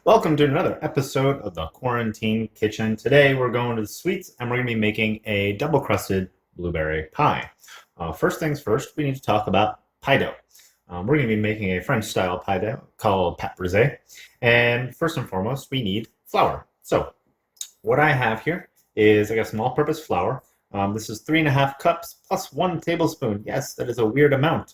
Welcome to another episode of the Quarantine Kitchen. Today we're going to the sweets and we're going to be making a double crusted blueberry pie. First things first, we need to talk about pie dough. We're going to be making a French style pie dough called pâte brisée. And first and foremost, we need flour. So what I have here is I got some all-purpose flour. This is 3.5 cups plus 1 tablespoon. Yes, that is a weird amount.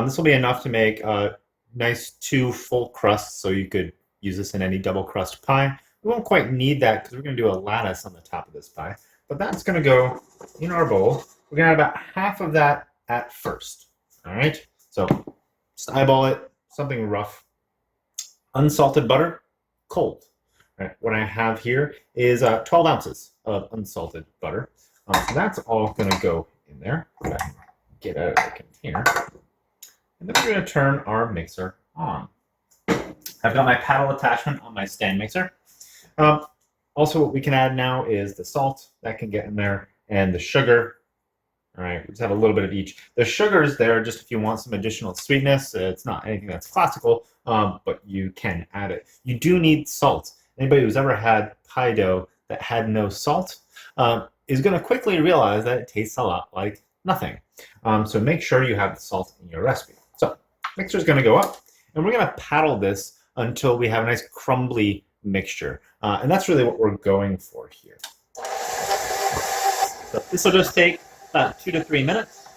This will be enough to make a nice 2 full crusts, so you could use this in any double crust pie. We won't quite need that because we're going to do a lattice on the top of this pie, but that's going to go in our bowl. We're going to add about half of that at first. All right, so just eyeball it, something rough. Unsalted butter, cold. All right, what I have here is 12 ounces of unsalted butter. So that's all going to go in there. Get out of the container. And then we're going to turn our mixer on. I've got my paddle attachment on my stand mixer. Also, what we can add now is the salt that can get in there and the sugar. All right, we just have a little bit of each. The sugar is there just if you want some additional sweetness. It's not anything that's classical, but you can add it. You do need salt. Anybody who's ever had pie dough that had no salt is going to quickly realize that it tastes a lot like nothing. So make sure you have the salt in your recipe. So mixer's going to go up, and we're going to paddle this until we have a nice crumbly mixture. And that's really what we're going for here. So this will just take about 2 to 3 minutes,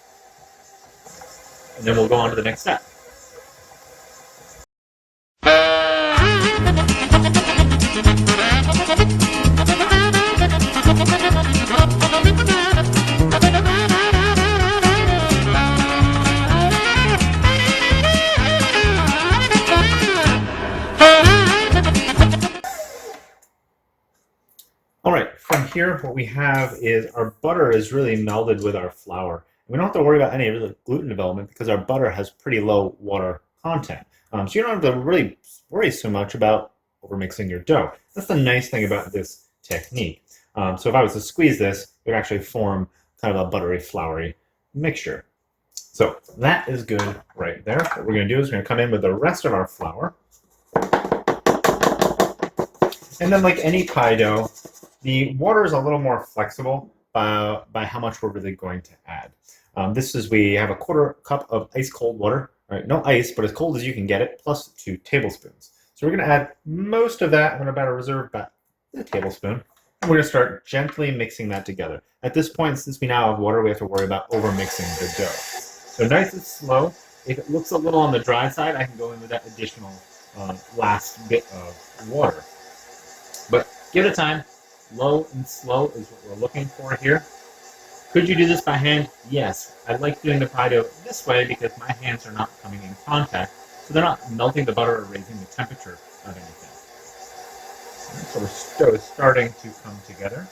and then we'll go on to the next step. All right, from here, what we have is our butter is really melded with our flour. We don't have to worry about any really gluten development because our butter has pretty low water content. So you don't have to really worry so much about overmixing your dough. That's the nice thing about this technique. So if I was to squeeze this, it would actually form kind of a buttery, floury mixture. So that is good right there. What we're going to do is we're going to come in with the rest of our flour. And then like any pie dough, the water is a little more flexible by how much we're really going to add. We have a 1/4 cup of ice cold water, right? No ice, but as cold as you can get it, plus 2 tablespoons. So we're going to add most of that. I'm going to reserve about a tablespoon. And we're going to start gently mixing that together. At this point, since we now have water, we have to worry about overmixing the dough. So nice and slow. If it looks a little on the dry side, I can go in with that additional last bit of water. But give it time. Low and slow is what we're looking for here. Could you do this by hand? Yes. I like doing the pie dough this way because my hands are not coming in contact, so they're not melting the butter or raising the temperature of anything. So our dough is starting to come together.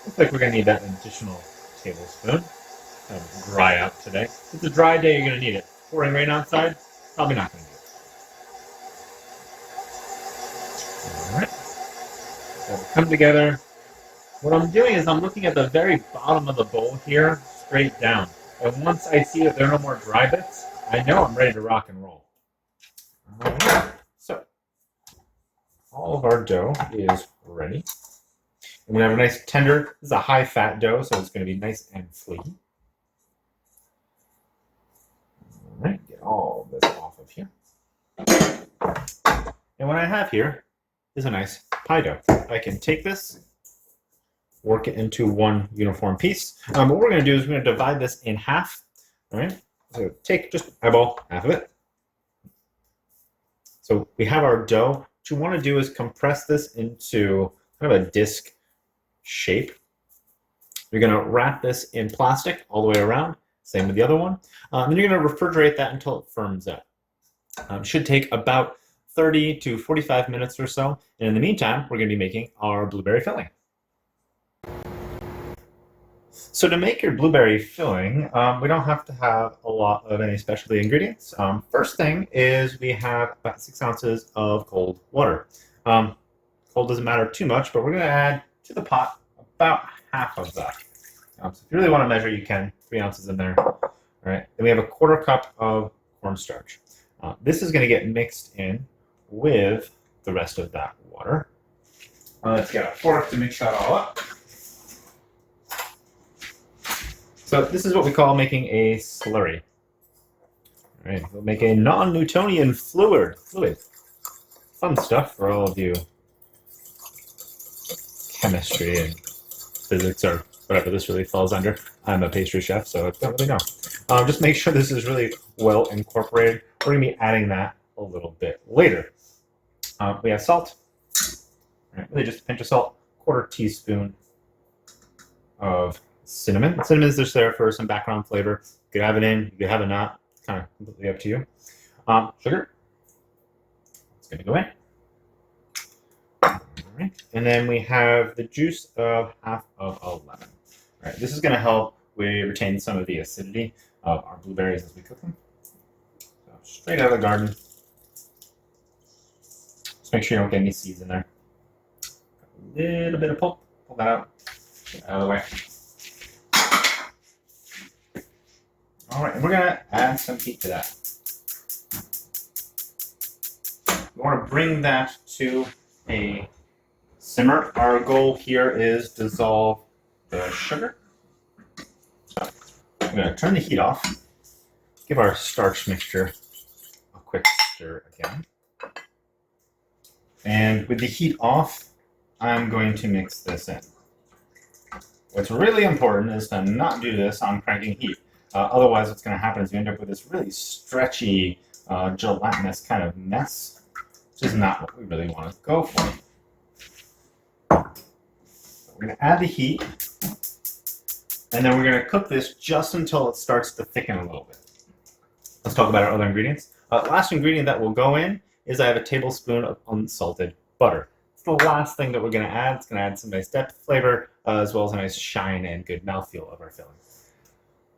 Looks like we're going to need that additional tablespoon. Kind of dry out today. If it's a dry day, you're going to need it. Pouring rain outside, probably not going to do it. All right. So come together. What I'm doing is I'm looking at the very bottom of the bowl here, straight down. And once I see that there are no more dry bits, I know I'm ready to rock and roll. All right. So all of our dough is ready. And we have a nice tender, this is a high-fat dough, so it's going to be nice and flaky. All right, get all of this off of here. And what I have here is a nice pie dough. I can take this, work it into one uniform piece. What we're going to do is we're going to divide this in half. All right, so just eyeball half of it. So we have our dough. What you want to do is compress this into kind of a disc shape. You're going to wrap this in plastic all the way around. Same with the other one. Then you're going to refrigerate that until it firms up. It should take about 30 to 45 minutes or so. And in the meantime, we're going to be making our blueberry filling. So to make your blueberry filling, we don't have to have a lot of any specialty ingredients. First thing is we have about 6 ounces of cold water. Cold doesn't matter too much, but we're going to add to the pot about half of that. So if you really want to measure, you can. 3 ounces in there. All right. Then we have a 1/4 cup of cornstarch. This is going to get mixed in with the rest of that water. Let's get a fork to mix that all up. So this is what we call making a slurry. All right, we'll make a non-Newtonian fluid. Fun stuff for all of you chemistry and physics or whatever this really falls under. I'm a pastry chef, so I don't really know. Just make sure this is really well incorporated. We're going to be adding that a little bit later. We have salt. All right, really just a pinch of salt, 1/4 teaspoon of cinnamon. Cinnamon is just there for some background flavor. You could have it in, you could have it not. It's kind of completely up to you. Sugar. It's going to go in. All right. And then we have the juice of half of a lemon. All right, this is going to help we retain some of the acidity of our blueberries as we cook them. So straight out of the garden. Just make sure you don't get any seeds in there. A little bit of pulp. Pull that out. Get it out of the way. All right, and we're going to add some heat to that. We want to bring that to a simmer. Our goal here is dissolve the sugar. So I'm going to turn the heat off. Give our starch mixture a quick stir again. And with the heat off, I'm going to mix this in. What's really important is to not do this on cranking heat. Otherwise, what's going to happen is you end up with this really stretchy, gelatinous kind of mess, which is not what we really want to go for. So we're going to add the heat, and then we're going to cook this just until it starts to thicken a little bit. Let's talk about our other ingredients. Last ingredient that will go in is I have a tablespoon of unsalted butter. It's the last thing that we're going to add. It's going to add some nice depth flavor, as well as a nice shine and good mouthfeel of our filling.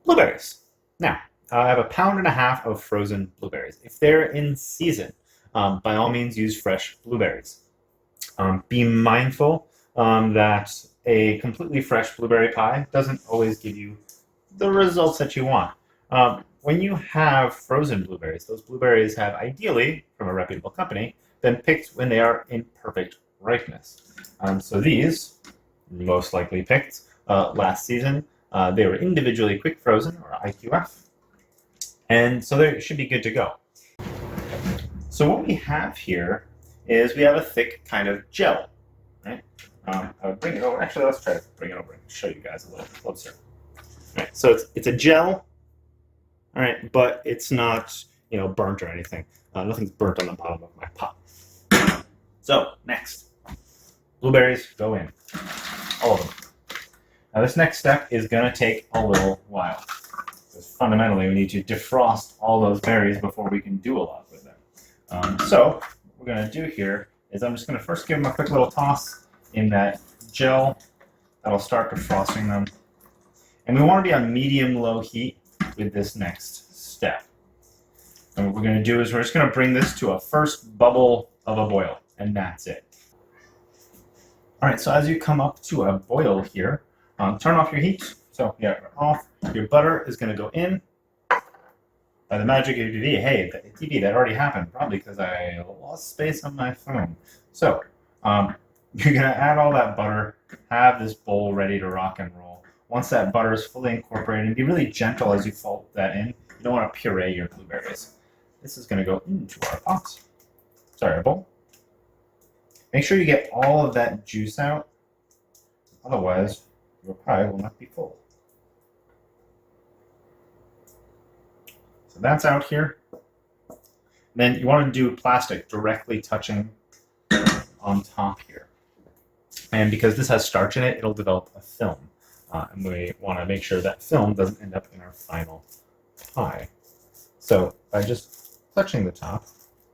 Blueberries. Now, I have 1.5 pounds of frozen blueberries. If they're in season, by all means use fresh blueberries. Be mindful that a completely fresh blueberry pie doesn't always give you the results that you want. When you have frozen blueberries, those blueberries have ideally, from a reputable company, been picked when they are in perfect ripeness. So these, most likely picked last season. They were individually quick frozen, or IQF, and so they should be good to go. So what we have here is we have a thick kind of gel, right? I'll bring it over. Actually, let's try to bring it over and show you guys a little closer. All right, so it's a gel, all right, but it's not burnt or anything. Nothing's burnt on the bottom of my pot. So next, blueberries go in, all of them. Now this next step is going to take a little while, because fundamentally we need to defrost all those berries before we can do a lot with them. So what we're going to do here is I'm just going to first give them a quick little toss in that gel. That'll start defrosting them. And we want to be on medium-low heat with this next step. And what we're going to do is we're just going to bring this to a first bubble of a boil, and that's it. All right, so as you come up to a boil here, turn off your heat. So yeah, off. Your butter is going to go in. By the magic of TV, hey, the TV, that already happened, probably because I lost space on my phone. So you're going to add all that butter, have this bowl ready to rock and roll. Once that butter is fully incorporated, and be really gentle as you fold that in. You don't want to puree your blueberries. This is going to go into our pot. Sorry, our bowl. Make sure you get all of that juice out. Otherwise, your pie will not be full. So that's out here. Then you want to do plastic directly touching on top here. And because this has starch in it, it'll develop a film. And we want to make sure that film doesn't end up in our final pie. So by just touching the top,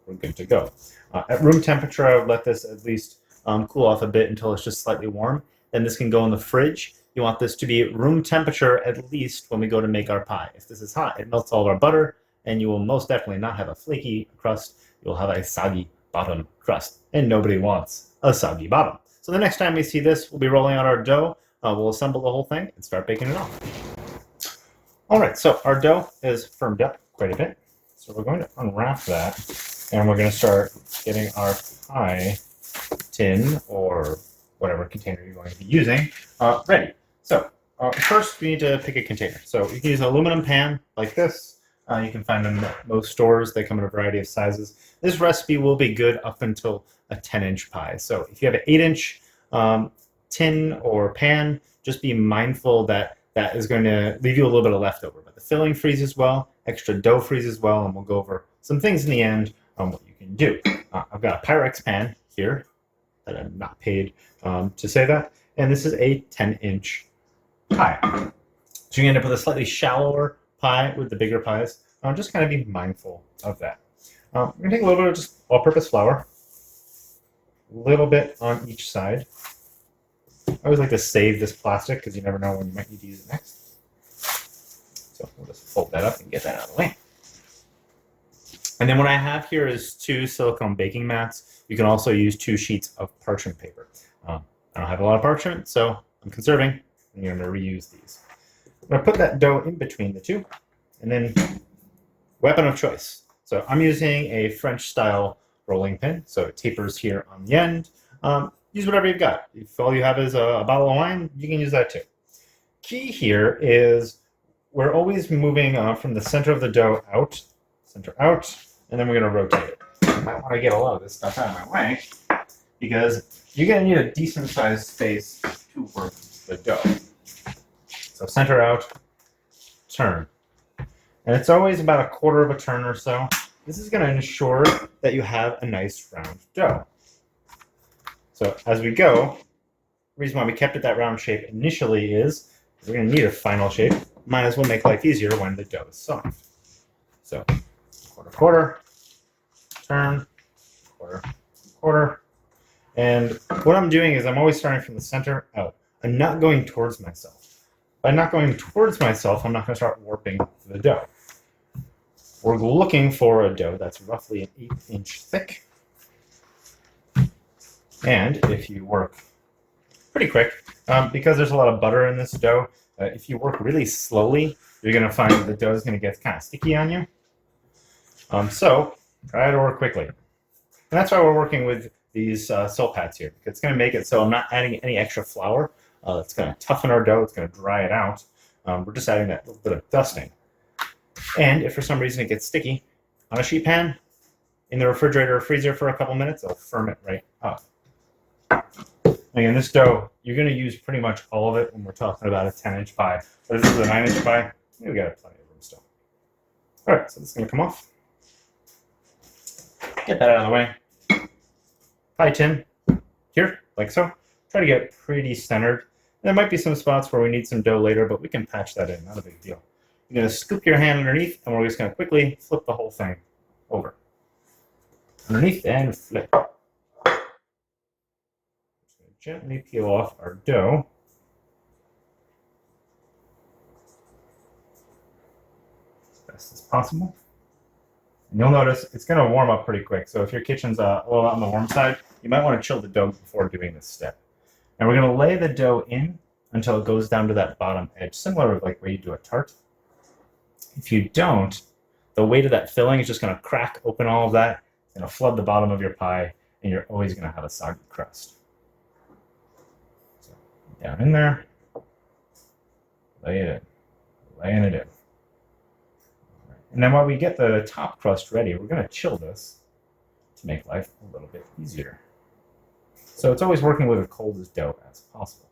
we're good to go. At room temperature, I would let this at least cool off a bit until it's just slightly warm. Then this can go in the fridge. You want this to be room temperature at least when we go to make our pie. If this is hot, it melts all of our butter, and you will most definitely not have a flaky crust. You'll have a soggy bottom crust, and nobody wants a soggy bottom. So the next time we see this, we'll be rolling out our dough. We'll assemble the whole thing and start baking it off. All right, so our dough is firmed up quite a bit. So we're going to unwrap that And we're going to start getting our pie tin or whatever container you're going to be using ready. So first we need to pick a container. So you can use an aluminum pan like this. You can find them at most stores. They come in a variety of sizes. This recipe will be good up until a 10-inch pie. So if you have an 8-inch tin or pan, just be mindful that that is going to leave you a little bit of leftover. But the filling freezes well, extra dough freezes well, and we'll go over some things in the end on what you can do. I've got a Pyrex pan here that I'm not paid to say that, and this is a 10-inch pie. So you end up with a slightly shallower pie with the bigger pies. Just kind of be mindful of that. We're going to take a little bit of just all-purpose flour, a little bit on each side. I always like to save this plastic because you never know when you might need to use it next. So we'll just fold that up and get that out of the way. And then what I have here is 2 silicone baking mats. You can also use 2 sheets of parchment paper. I don't have a lot of parchment, so I'm conserving, and I'm going to reuse these. I'm going to put that dough in between the two, and then weapon of choice. So I'm using a French-style rolling pin, so it tapers here on the end. Use whatever you've got. If all you have is a bottle of wine, you can use that too. Key here is we're always moving from the center of the dough out, center out, and then we're going to rotate it. I might want to get a lot of this stuff out of my way because you're going to need a decent sized space to work the dough. So center out, turn. And it's always about 1/4 of a turn or so. This is going to ensure that you have a nice round dough. So as we go, the reason why we kept it that round shape initially is we're going to need a final shape. Might as well make life easier when the dough is soft. So 1/4, turn, 1/4. And what I'm doing is I'm always starting from the center out. I'm not going towards myself. By not going towards myself, I'm not going to start warping the dough. We're looking for a dough that's roughly an 1/8 thick. And if you work pretty quick, because there's a lot of butter in this dough, if you work really slowly, you're going to find that the dough is going to get kind of sticky on you. So try to work quickly. And that's why we're working with these salt pads here. It's going to make it so I'm not adding any extra flour. It's going to toughen our dough. It's going to dry it out. We're just adding that little bit of dusting. And if for some reason it gets sticky, on a sheet pan, in the refrigerator or freezer for a couple minutes, it'll firm it right up. Again, this dough, you're going to use pretty much all of it when we're talking about a 10-inch pie. But if this is a 9-inch pie, we got plenty of room still. All right, so this is going to come off. Get that out of the way. Pie tin here, like so. Try to get it pretty centered. There might be some spots where we need some dough later, but we can patch that in, not a big deal. You're going to scoop your hand underneath, and we're just going to quickly flip the whole thing over. Underneath and flip. Gently peel off our dough. As best as possible. And you'll notice it's going to warm up pretty quick. So if your kitchen's a little on the warm side, you might want to chill the dough before doing this step. And we're going to lay the dough in until it goes down to that bottom edge, similar to like where you do a tart. If you don't, the weight of that filling is just going to crack open all of that. It's going to flood the bottom of your pie, and you're always going to have a soggy crust. Down in there, lay it in, laying it in. And then while we get the top crust ready, we're going to chill this to make life a little bit easier. So it's always working with as cold as dough as possible.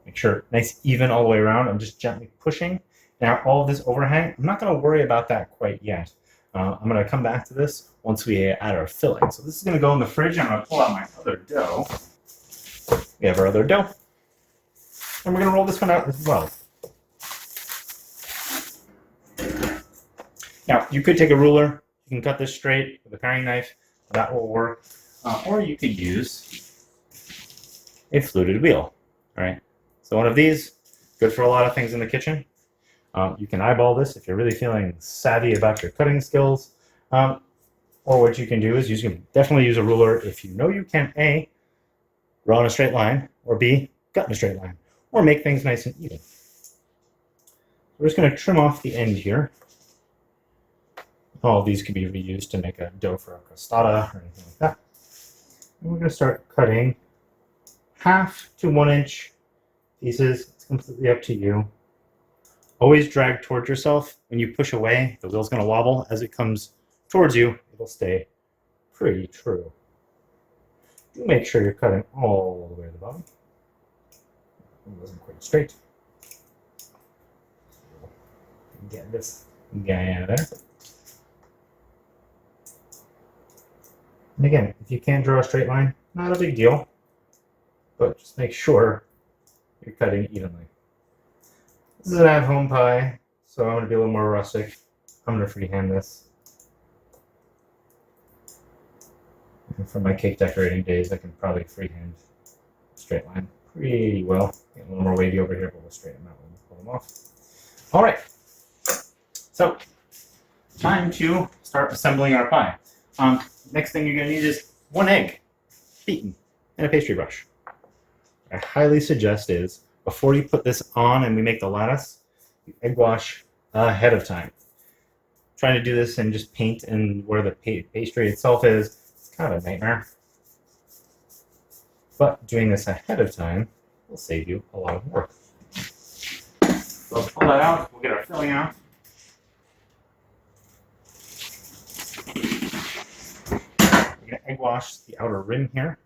Make sure nice even all the way around. I'm just gently pushing. Now all of this overhang, I'm not going to worry about that quite yet. I'm going to come back to this once we add our filling. So this is going to go in the fridge. I'm going to pull out my other dough. We have our other dough. And we're going to roll this one out as well. Now, you could take a ruler. You can cut this straight with a paring knife. That will work. Or you could use a fluted wheel. All right. So one of these, good for a lot of things in the kitchen. You can eyeball this if you're really feeling savvy about your cutting skills. Or what you can do is you can definitely use a ruler if you know you can A, draw in a straight line, or B, cut in a straight line, or make things nice and even. We're just going to trim off the end here. All of these could be reused to make a dough for a crostata or anything like that. And we're going to start cutting 1/2 to 1 inch pieces. It's completely up to you. Always drag towards yourself. When you push away, the wheel's going to wobble. As it comes towards you, it'll stay pretty true. Do make sure you're cutting all the way to the bottom. It wasn't quite straight. Get this guy out of there. And again, if you can't draw a straight line, not a big deal, but just make sure you're cutting evenly. This is an at-home pie, so I'm going to be a little more rustic. I'm going to freehand this. And from my cake decorating days, I can probably freehand a straight line pretty well. Get a little more wavy over here, but we'll straighten them out when we pull them off. All right, so time to start assembling our pie. Next thing you're going to need is 1 egg, beaten, and a pastry brush. What I highly suggest is, before you put this on and we make the lattice, you egg wash ahead of time. Trying to do this and just paint and where the pastry itself is, it's kind of a nightmare. But doing this ahead of time will save you a lot of work. So let's pull that out, we'll get our filling out. We're going to egg wash the outer rim here.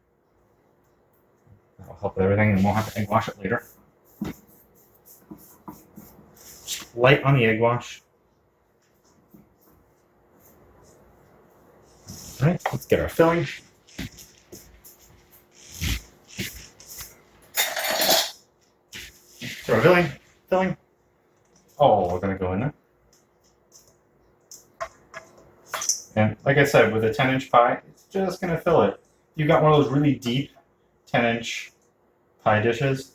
That'll help with everything, and we'll have to egg wash it later. Just light on the egg wash. All right, let's get our filling. So our filling. Oh, we're going to go in there. And like I said, with a 10-inch pie, it's just going to fill it. You've got one of those really deep 10-inch pie dishes.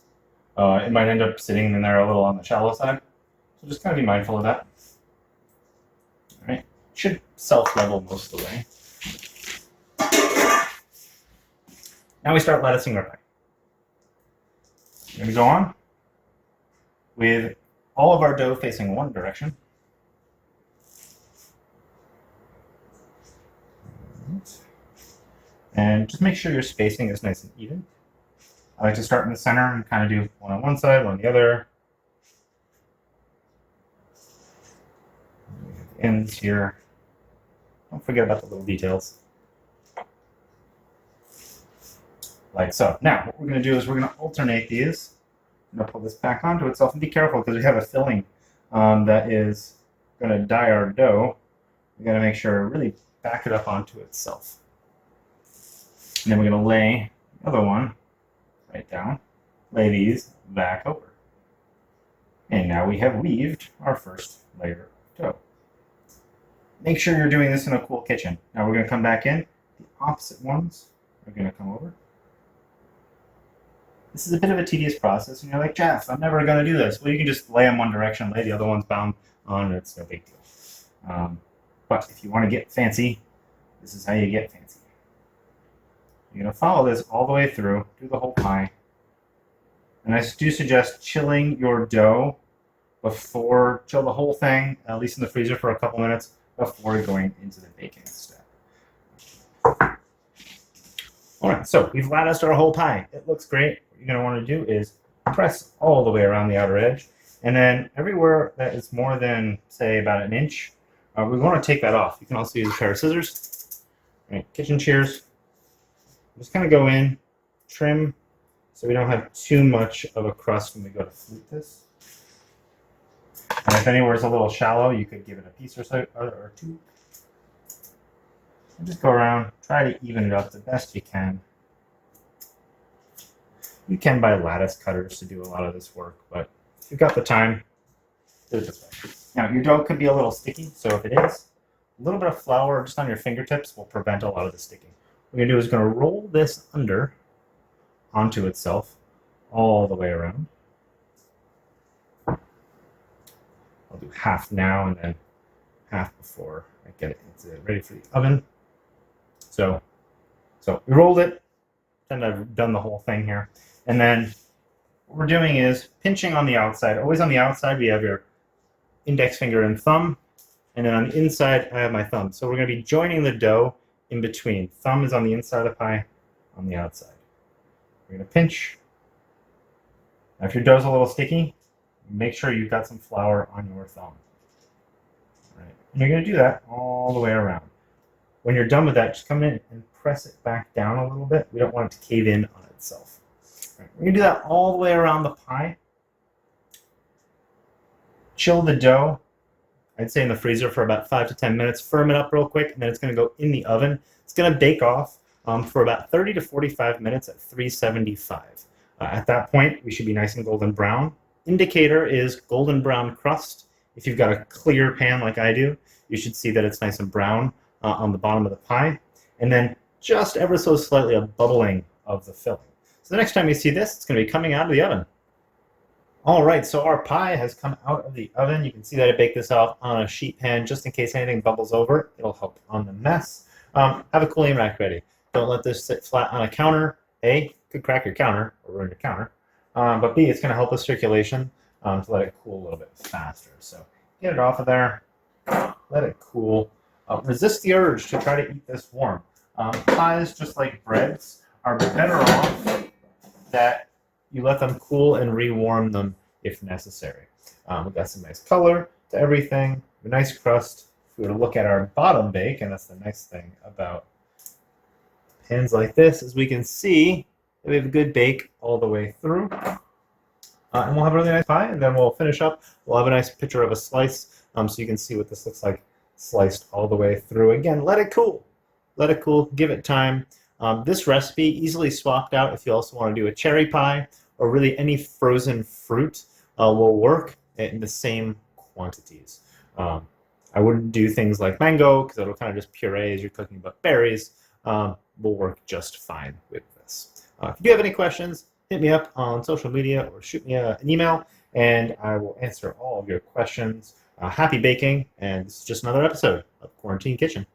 It might end up sitting in there a little on the shallow side. So just kind of be mindful of that. All right, should self-level most of the way. Now we start latticing our pie. We're going to go on with all of our dough facing one direction. And just make sure your spacing is nice and even. I like to start in the center and kind of do one on one side, one on the other. Ends here. Don't forget about the little details. Like so. Now, what we're going to do is we're going to alternate these. I'm going to pull this back onto itself, and be careful because we have a filling that is going to dye our dough. We got to make sure to really back it up onto itself. And then we're going to lay the other one right down, lay these back over. And now we have weaved our first layer of dough. Make sure you're doing this in a cool kitchen. Now we're going to come back in. The opposite ones are going to come over. This is a bit of a tedious process, and you're like, Jeff, I'm never going to do this. Well, you can just lay them one direction, lay the other ones bound on, it's no big deal. But if you want to get fancy, this is how you get fancy. You're going to follow this all the way through, do the whole pie. And I do suggest chilling your dough before, chill the whole thing, at least in the freezer for a couple minutes, before going into the baking step. All right, so we've latticed our whole pie. It looks great. What you're going to want to do is press all the way around the outer edge. And then everywhere that is more than, say, about an inch, we want to take that off. You can also use a pair of scissors. All right, kitchen shears. Just kind of go in, trim, so we don't have too much of a crust when we go to flute this. And if anywhere is a little shallow, you could give it a piece or so or two. And just go around, try to even it up the best you can. You can buy lattice cutters to do a lot of this work, but if you've got the time, do it this way. Now, your dough could be a little sticky, so if it is, a little bit of flour just on your fingertips will prevent a lot of the sticking. What we're going to do is going to roll this under onto itself all the way around. I'll do half now and then half before I get it ready for the oven. So we rolled it, and I've done the whole thing here. And then what we're doing is pinching on the outside. Always on the outside, we have your index finger and thumb, and then on the inside, I have my thumb. So we're going to be joining the dough in between. Thumb is on the inside of the pie, on the outside. We're going to pinch. Now, if your dough's a little sticky, make sure you've got some flour on your thumb. All right. And you're going to do that all the way around. When you're done with that, just come in and press it back down a little bit. We don't want it to cave in on itself. All right. We're going to do that all the way around the pie. Chill the dough, I'd say in the freezer for about 5 to 10 minutes. Firm it up real quick, and then it's going to go in the oven. It's going to bake off for about 30 to 45 minutes at 375. At that point, we should be nice and golden brown. Indicator is golden brown crust. If you've got a clear pan like I do, you should see that it's nice and brown on the bottom of the pie. And then just ever so slightly a bubbling of the filling. So the next time you see this, it's going to be coming out of the oven. All right, so our pie has come out of the oven. You can see that I baked this off on a sheet pan just in case anything bubbles over. It'll help on the mess. Have a cooling rack ready. Don't let this sit flat on a counter. A, could crack your counter or ruin your counter. But B, it's going to help with circulation to let it cool a little bit faster. So get it off of there. Let it cool. Resist the urge to try to eat this warm. Pies, just like breads, are better off that you let them cool and rewarm them if necessary. We've got some nice color to everything, a nice crust. If we were to look at our bottom bake, and that's the nice thing about pans like this, is we can see that we have a good bake all the way through. And we'll have a really nice pie, and then we'll finish up. We'll have a nice picture of a slice so you can see what this looks like sliced all the way through. Again, let it cool. Let it cool. Give it time. This recipe easily swapped out if you also want to do a cherry pie or really any frozen fruit will work in the same quantities. I wouldn't do things like mango because it'll kind of just puree as you're cooking, but berries will work just fine with this. If you do have any questions, hit me up on social media or shoot me an email and I will answer all of your questions. Happy baking, and this is just another episode of Quarantine Kitchen.